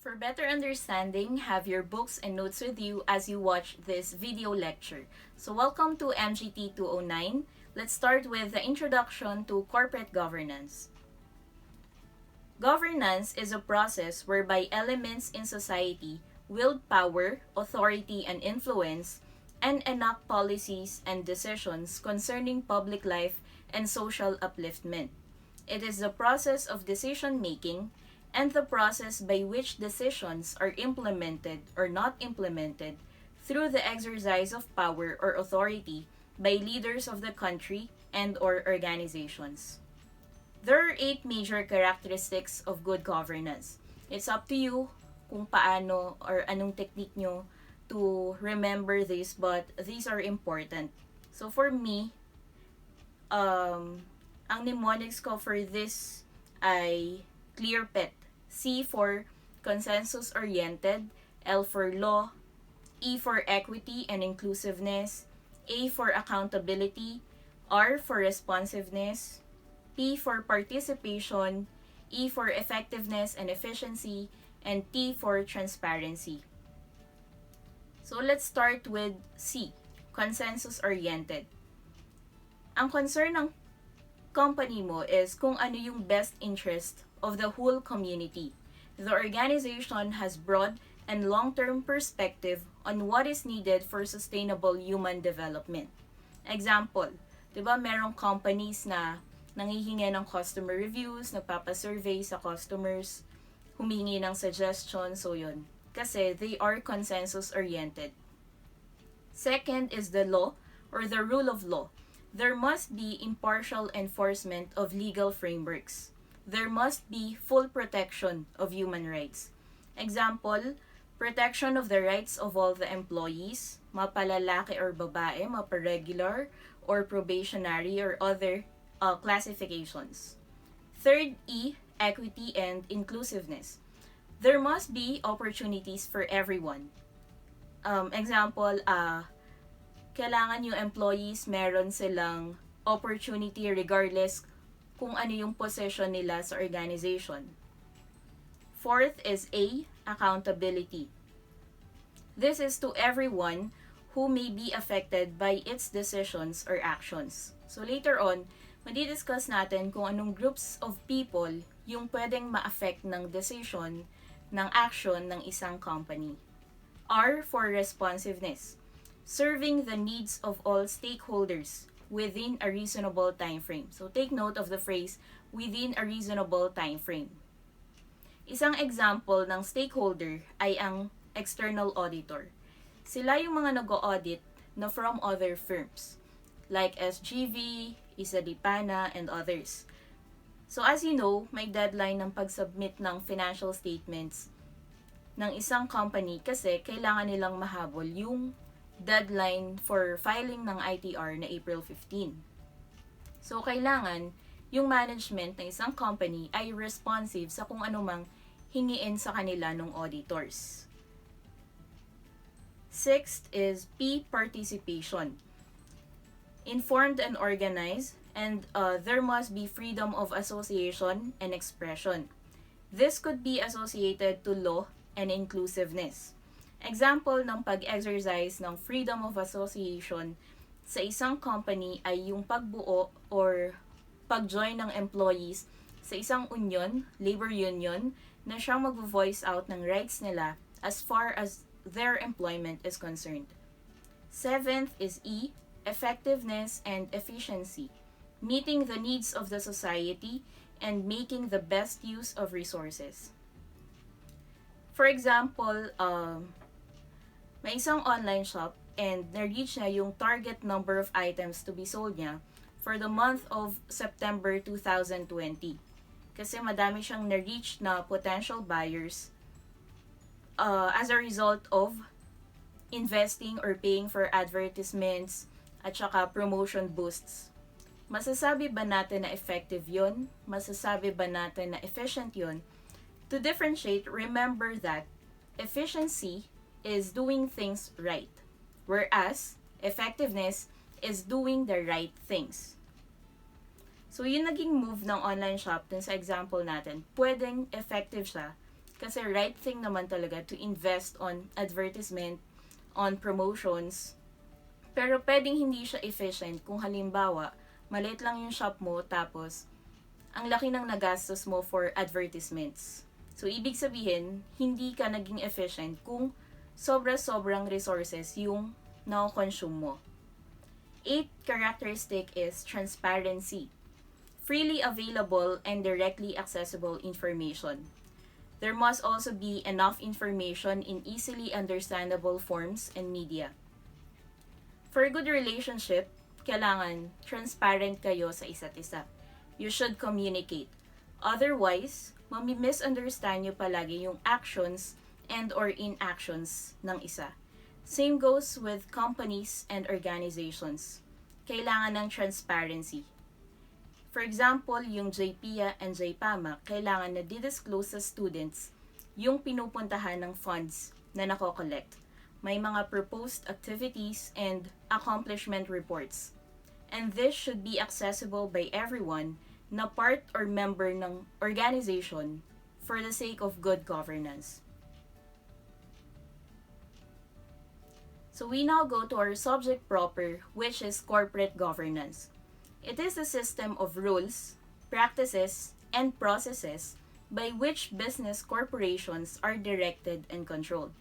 For better understanding, have your books and notes with you as you watch this video lecture. So welcome to MGT 209. Let's start with the introduction to corporate governance. Governance is a process whereby elements in society wield power, authority, and influence, and enact policies and decisions concerning public life and social upliftment. It is the process of decision-making and the process by which decisions are implemented or not implemented through the exercise of power or authority by leaders of the country and or organizations. There are 8 major characteristics of good governance. It's up to you kung paano or anong technique nyo to remember this, but these are important. So for me, ang mnemonics ko for this ay clear pet. C for consensus-oriented, L for law, E for equity and inclusiveness, A for accountability, R for responsiveness, P for participation, E for effectiveness and efficiency, and T for transparency. So let's start with C, consensus-oriented. Ang concern ng company mo is kung ano yung best interest of the whole community. The organization has broad and long-term perspective on what is needed for sustainable human development. Example, di ba merong companies na nanghihingi ng customer reviews, nagpapasurvey sa customers, humingi ng suggestion, so yun. Kasi they are consensus-oriented. Second is the law or the rule of law. There must be impartial enforcement of legal frameworks. There must be full protection of human rights. Example, protection of the rights of all the employees, mapalalaki or babae, maparegular or probationary or other classifications. Third, E, equity and inclusiveness. There must be opportunities for everyone. Example, kailangan yung employees meron silang opportunity regardless kung ano yung position nila sa organization. Fourth is A, accountability. This is to everyone who may be affected by its decisions or actions. So later on, madi-discuss natin kung anong groups of people yung pwedeng ma-affect ng decision, ng action ng isang company. R for responsiveness. Serving the needs of all stakeholders within a reasonable time frame. So take note of the phrase, within a reasonable time frame. Isang example ng stakeholder ay ang external auditor. Sila yung mga nag-audit na from other firms, like SGV, Isa Di Pana, and others. So as you know, may deadline ng pag-submit ng financial statements ng isang company kasi kailangan nilang mahabol yung deadline for filing ng ITR na April 15. So, kailangan yung management ng isang company ay responsive sa kung anumang hingiin sa kanila ng auditors. Sixth is P, participation. Informed and organized, and there must be freedom of association and expression. This could be associated to law and inclusiveness. Example ng pag-exercise ng freedom of association sa isang company ay yung pagbuo or pag-join ng employees sa isang union, labor union, na siyang mag-voice out ng rights nila as far as their employment is concerned. Seventh is E, effectiveness and efficiency. Meeting the needs of the society and making the best use of resources. For example, may isang online shop and na-reach na yung target number of items to be sold niya for the month of September 2020. Kasi madami siyang na-reach na potential buyers as a result of investing or paying for advertisements at saka promotion boosts. Masasabi ba natin na effective yun? Masasabi ba natin na efficient yun? To differentiate, remember that efficiency is doing things right, whereas effectiveness is doing the right things. So, yung naging move ng online shop dun sa example natin, pwedeng effective siya Kasi right thing naman talaga to invest on advertisement, on promotions. Pero pwedeng hindi siya efficient kung halimbawa, maliit lang yung shop mo tapos ang laki ng nagastos mo for advertisements. So, ibig sabihin, hindi ka naging efficient kung sobra-sobrang resources yung na-consume mo. 8th characteristic is transparency. Freely available and directly accessible information. There must also be enough information in easily understandable forms and media. For a good relationship, kailangan transparent kayo sa isa't isa. You should communicate. Otherwise, mami-misunderstand nyo palagi yung actions and or inactions ng isa. Same goes with companies and organizations. Kailangan ng transparency. For example, yung JPIA and JPAMA, kailangan na didisclose sa students yung pinupuntahan ng funds na nako-collect. May mga proposed activities and accomplishment reports. And this should be accessible by everyone na part or member ng organization for the sake of good governance. So we now go to our subject proper, which is corporate governance. It is a system of rules, practices, and processes by which business corporations are directed and controlled.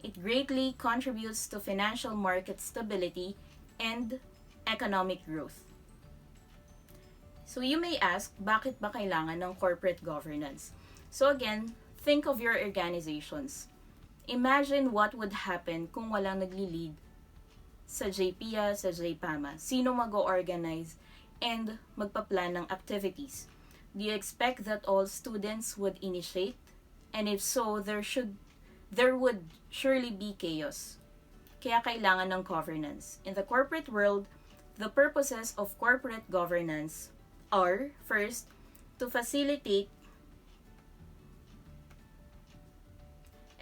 It greatly contributes to financial market stability and economic growth. So you may ask, bakit ba kailangan ng corporate governance? So again, think of your organizations. Imagine what would happen kung walang nagli-lead sa JPIA, sa JPAMA. Sino mag-organize and magpa-plan ng activities? Do you expect that all students would initiate? And if so, there would surely be chaos. Kaya kailangan ng governance. In the corporate world, the purposes of corporate governance are, first, to facilitate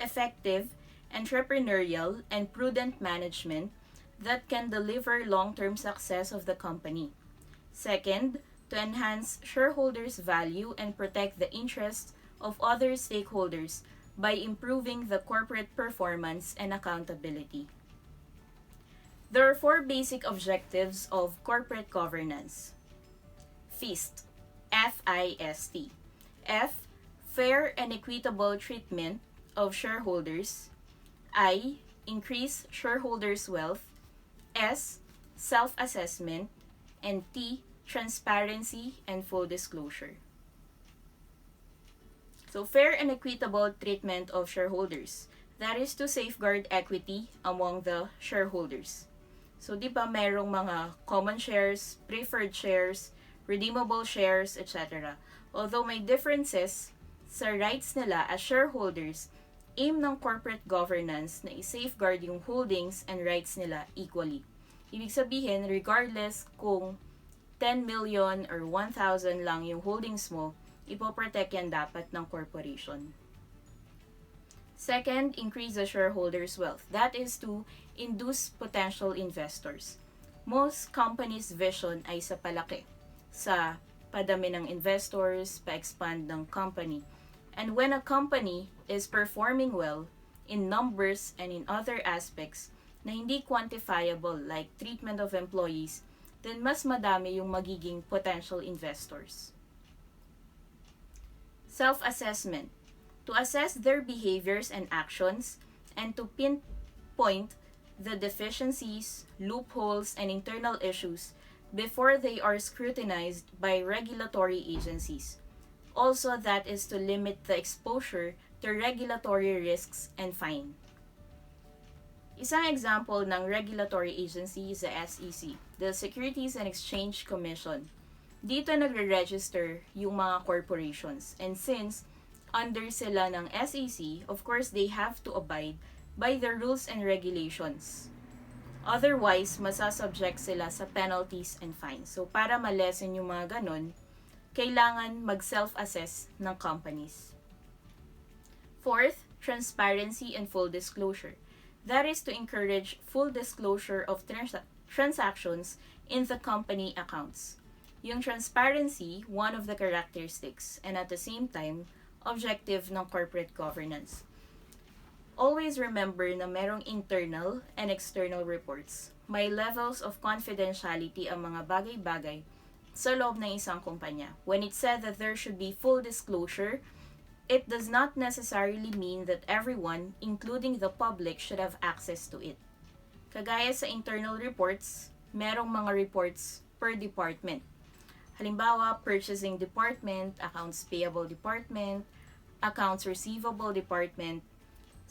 effective, entrepreneurial, and prudent management that can deliver long-term success of the company. Second, to enhance shareholders' value and protect the interests of other stakeholders by improving the corporate performance and accountability. There are 4 basic objectives of corporate governance. FIST, F-I-S-T. F, fair and equitable treatment of shareholders. I, increase shareholders' wealth. S, self-assessment. And T, transparency and full disclosure. So, fair and equitable treatment of shareholders. That is to safeguard equity among the shareholders. So, di ba merong mga common shares, preferred shares, redeemable shares, etc. Although may differences sa rights nila as shareholders, aim ng corporate governance na i-safeguard yung holdings and rights nila equally. Ibig sabihin, regardless kung 10 million or 1,000 lang yung holdings mo, ipoprotect yan dapat ng corporation. Second, increase the shareholders' wealth. That is to induce potential investors. Most companies' vision ay sa palaki, sa padami ng investors, pa-expand ng company. And when a company is performing well in numbers and in other aspects na hindi quantifiable like treatment of employees, then mas madami yung magiging potential investors. Self-assessment. To assess their behaviors and actions and to pinpoint the deficiencies, loopholes, and internal issues before they are scrutinized by regulatory agencies. Also, that is to limit the exposure to regulatory risks and fine. Isang example ng regulatory agency is the SEC, the Securities and Exchange Commission. Dito nagre-register yung mga corporations. And since under sila ng SEC, of course, they have to abide by the rules and regulations. Otherwise, masasubject sila sa penalties and fines. So, para ma-lessen yung mga ganon, kailangan mag-self-assess ng companies. Fourth, transparency and full disclosure. That is to encourage full disclosure of transactions in the company accounts. Yung transparency, one of the characteristics, and at the same time, objective ng corporate governance. Always remember na merong internal and external reports. May levels of confidentiality ang mga bagay-bagay sa loob ng isang kumpanya. When it said that there should be full disclosure, it does not necessarily mean that everyone, including the public, should have access to it. Kagaya sa internal reports, merong mga reports per department. Halimbawa, purchasing department, accounts payable department, accounts receivable department.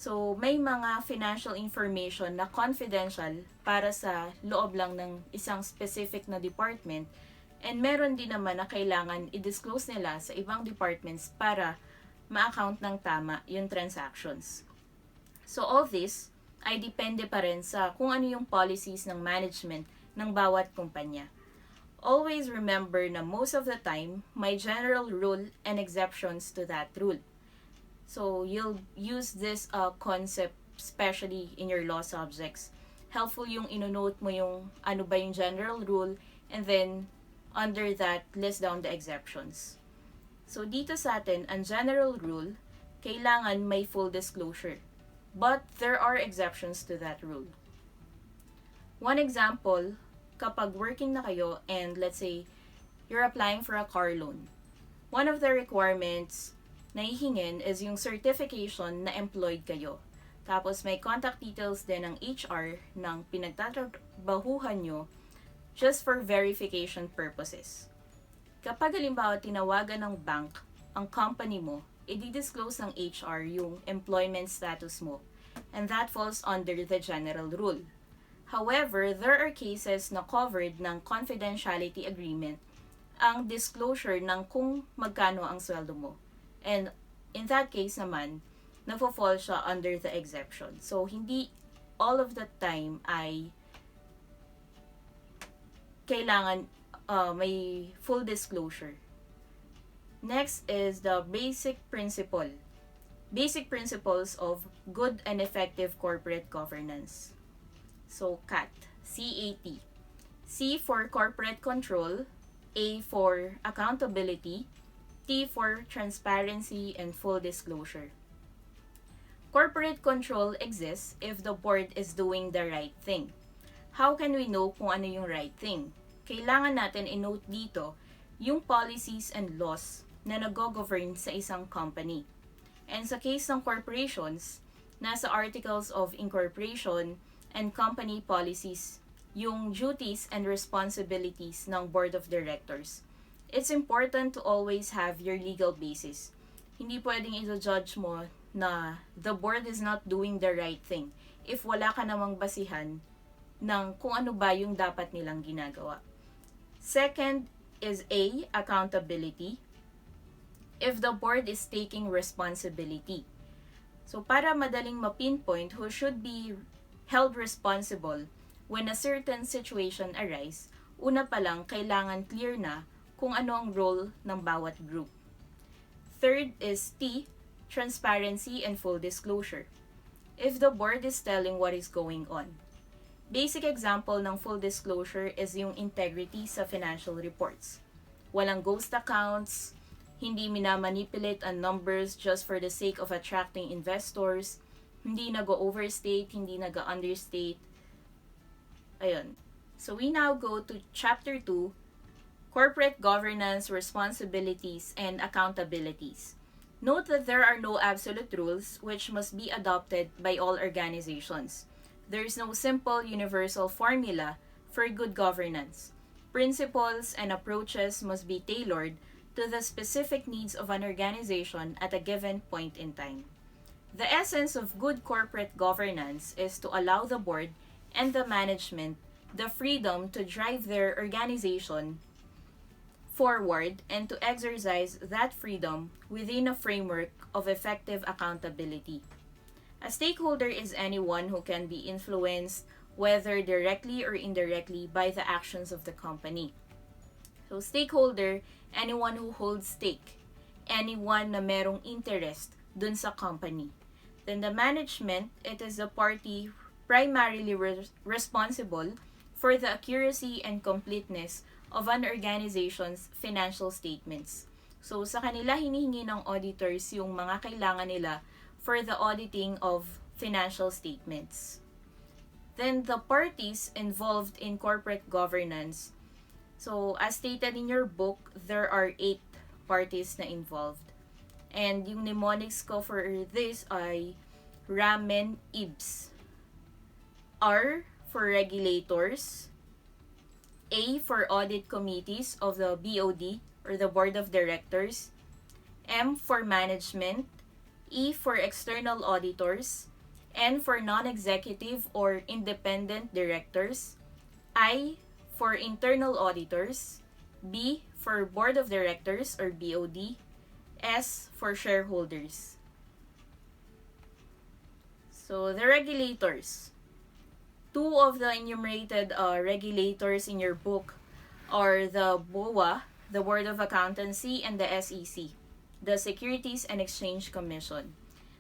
So, may mga financial information na confidential para sa loob lang ng isang specific na department, and meron din naman na kailangan i-disclose nila sa ibang departments para ma-account ng tama yung transactions. So, all this ay depende pa rin sa kung ano yung policies ng management ng bawat kumpanya. Always remember na most of the time, may general rule and exceptions to that rule. So, you'll use this concept especially in your law subjects. Helpful yung inonote mo yung ano ba yung general rule, and then under that, list down the exceptions. So, dito sa atin, ang general rule, kailangan may full disclosure. But there are exceptions to that rule. One example, kapag working na kayo and let's say, you're applying for a car loan. One of the requirements na hihingin is yung certification na employed kayo. Tapos may contact details din ng HR ng pinagtatrabahuhan nyo just for verification purposes. Kapag halimbawa tinawagan ng bank ang company mo, i-disclose ng HR yung employment status mo, and that falls under the general rule. However, there are cases na covered ng confidentiality agreement ang disclosure ng kung magkano ang sweldo mo. And in that case naman, nafo-fall siya under the exception. So, hindi all of the time ay kailangan may full disclosure. Next is the basic principle. Basic principles of good and effective corporate governance. So, CAT. C-A-T. C for corporate control, A for accountability, T for transparency and full disclosure. Corporate control exists if the board is doing the right thing. How can we know kung ano yung right thing? Kailangan natin i-note dito yung policies and laws na nag-govern sa isang company. And sa case ng corporations, nasa Articles of Incorporation and Company Policies yung duties and responsibilities ng Board of Directors. It's important to always have your legal basis. Hindi pwedeng i-judge mo na the board is not doing the right thing if wala ka namang basihan ng kung ano ba yung dapat nilang ginagawa. Second is A, accountability. If the board is taking responsibility. So para madaling ma-pinpoint who should be held responsible when a certain situation arise, una pa lang kailangan clear na kung ano ang role ng bawat group. Third is T, transparency and full disclosure. If the board is telling what is going on. Basic example ng full disclosure is yung integrity sa financial reports. Walang ghost accounts, hindi minamanipulate ang numbers just for the sake of attracting investors, hindi nag-overstate, hindi nag-understate. Ayun. So we now go to Chapter 2, Corporate Governance, Responsibilities, and Accountabilities. Note that there are no absolute rules which must be adopted by all organizations. There is no simple universal formula for good governance. Principles and approaches must be tailored to the specific needs of an organization at a given point in time. The essence of good corporate governance is to allow the board and the management the freedom to drive their organization forward and to exercise that freedom within a framework of effective accountability. A stakeholder is anyone who can be influenced, whether directly or indirectly, by the actions of the company. So, stakeholder, anyone who holds stake, anyone na merong interest dun sa company. Then the management, it is the party primarily responsible for the accuracy and completeness of an organization's financial statements. So, sa kanila hinihingi ng auditors yung mga kailangan nila for the auditing of financial statements. Then, the parties involved in corporate governance. So, as stated in your book, there are 8 parties na involved. And yung mnemonics ko for this ay ramen ibs. R for regulators. A for audit committees of the BOD or the Board of Directors. M for management. E for external auditors. N for non-executive or independent directors. I for internal auditors. B for Board of Directors or BOD. S for shareholders. So, the regulators. 2 of the enumerated regulators in your book are the BOA, the Board of Accountancy, and the SEC, the Securities and Exchange Commission.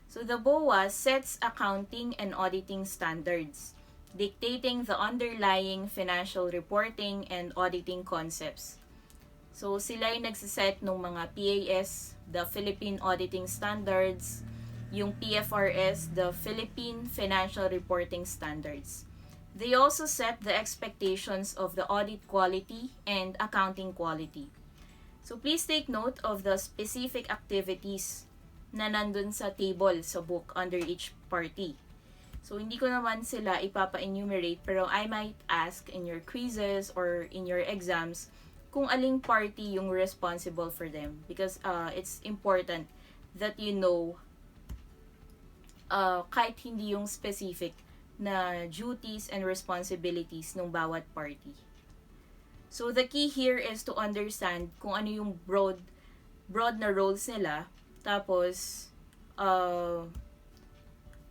So, the BOA sets accounting and auditing standards, dictating the underlying financial reporting and auditing concepts. So, sila yung nagsiset ng mga PAS, the Philippine Auditing Standards, yung PFRS, the Philippine Financial Reporting Standards. They also set the expectations of the audit quality and accounting quality. So, please take note of the specific activities na nandun sa table sa book under each party. So, hindi ko naman sila ipapa-enumerate, pero I might ask in your quizzes or in your exams kung aling party yung responsible for them. Because it's important that you know kahit hindi yung specific na duties and responsibilities ng bawat party. So, the key here is to understand kung ano yung broad na roles nila. Tapos,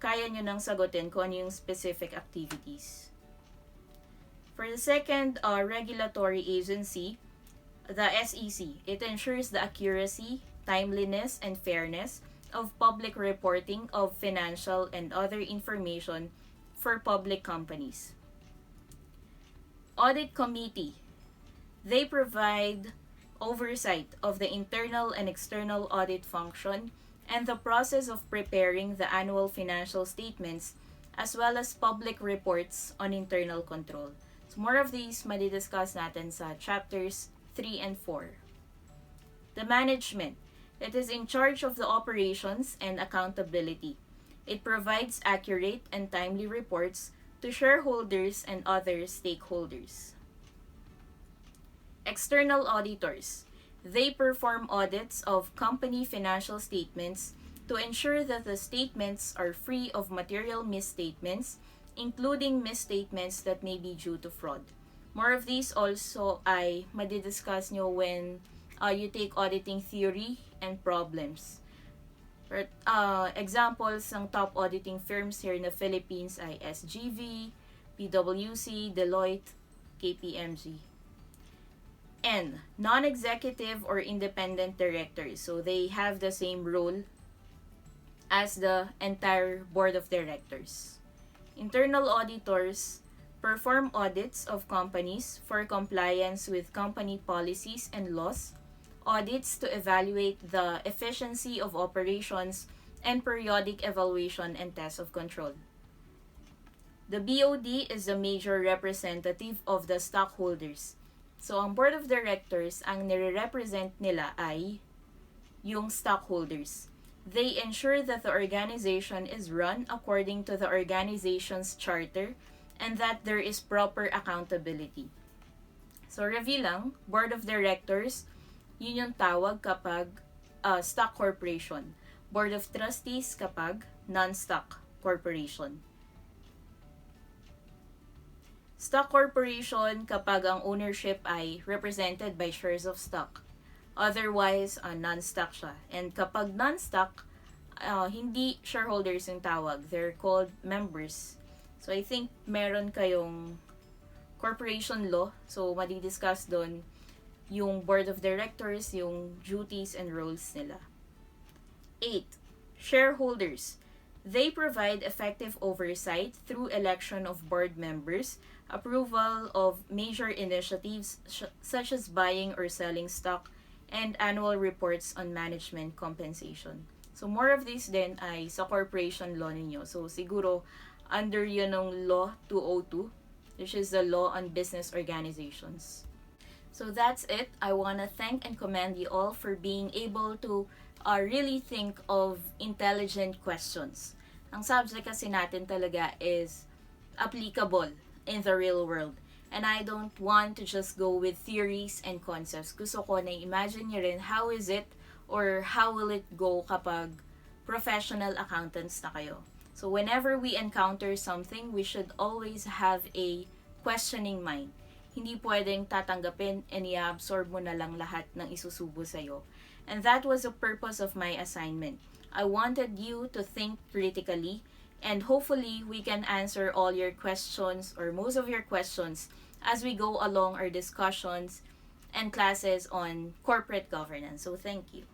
kaya nyo nang sagutin kung ano yung specific activities. For the second regulatory agency, the SEC, it ensures the accuracy, timeliness, and fairness of public reporting of financial and other information for public companies. Audit Committee, they provide oversight of the internal and external audit function and the process of preparing the annual financial statements as well as public reports on internal control. So more of these madidiscuss natin sa chapters 3 and 4. The management, it is in charge of the operations and accountability. It provides accurate and timely reports to shareholders and other stakeholders. External auditors, they perform audits of company financial statements to ensure that the statements are free of material misstatements, including misstatements that may be due to fraud. More of these also ay madidiscuss nyo when you take auditing theory and problems. Examples ng top auditing firms here in the Philippines ay SGV, PwC, Deloitte, KPMG. N, non-executive or independent directors. So they have the same role as the entire board of directors. Internal auditors perform audits of companies for compliance with company policies and laws, audits to evaluate the efficiency of operations, and periodic evaluation and test of control. The BOD is the major representative of the stockholders. So, ang board of directors, ang nire-represent nila ay yung stockholders. They ensure that the organization is run according to the organization's charter and that there is proper accountability. So, review lang, board of directors, yun yung tawag kapag stock corporation. Board of trustees kapag non-stock corporation. Stock corporation kapag ang ownership ay represented by shares of stock. Otherwise, non-stock siya. And kapag non-stock, hindi shareholders yung tawag. They're called members. So, I think meron kayong corporation law. So, madidiscuss doon yung board of directors, yung duties and roles nila. 8. Shareholders. They provide effective oversight through election of board members, approval of major initiatives such as buying or selling stock, and annual reports on management compensation. So more of this din ay sa corporation law ninyo. So siguro under yun ng Law 202, which is the Law on Business Organizations. So that's it. I want to thank and commend you all for being able to really think of intelligent questions. Ang subject kasi natin talaga is applicable in the real world. And I don't want to just go with theories and concepts. Gusto ko na imagine nyo rin how is it or how will it go kapag professional accountants na kayo. So whenever we encounter something, we should always have a questioning mind. Hindi pwedeng tatanggapin and i-absorb mo na lang lahat ng isusubo sa'yo. And that was the purpose of my assignment. I wanted you to think critically, and hopefully we can answer all your questions or most of your questions as we go along our discussions and classes on corporate governance. So thank you.